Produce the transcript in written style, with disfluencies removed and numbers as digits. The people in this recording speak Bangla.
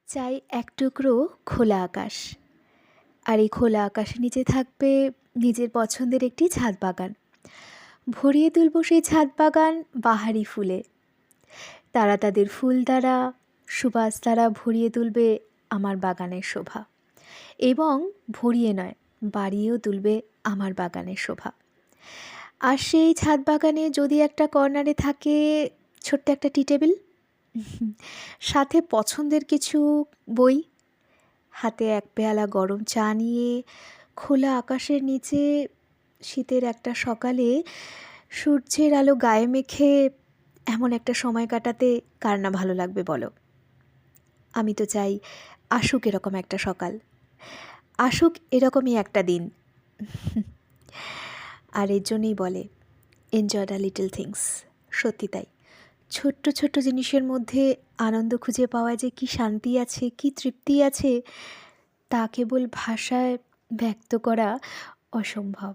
চাই এক টুকরো খোলা আকাশ, আর এই খোলা আকাশের নিচে থাকবে নিজের পছন্দের একটি ছাদ বাগান। ভরিয়ে তুলব সেই ছাদ বাগান বাহারি ফুলে। তারা তাদের ফুল দ্বারা, সুবাস দ্বারা ভরিয়ে তুলবে আমার বাগানের শোভা, এবং ভরিয়ে নয়, বাড়িয়েও তুলবে আমার বাগানের শোভা। আর সেই ছাদ বাগানে যদি একটা কর্নারে থাকে ছোট্ট একটা টি টেবিল, সাথে পছন্দের কিছু বই, হাতে এক পেয়ালা গরম চা নিয়ে খোলা আকাশের নিচে শীতের একটা সকালে সূর্যের আলো গায়ে মেখে এমন একটা সময় কাটাতে কার না ভালো লাগবে বলো? আমি তো চাই আসুক এরকম একটা সকাল, আসুক এরকমই একটা দিন। আর এর জন্যই বলে এনজয় দ্য লিটল থিংস। সত্যি তাই, ছোট্ট ছোট্ট জিনিসের মধ্যে আনন্দ খুঁজে পাওয়া যে কী শান্তি আছে, কী তৃপ্তি আছে, তা কেবল ভাষায় ব্যক্ত করা অসম্ভব।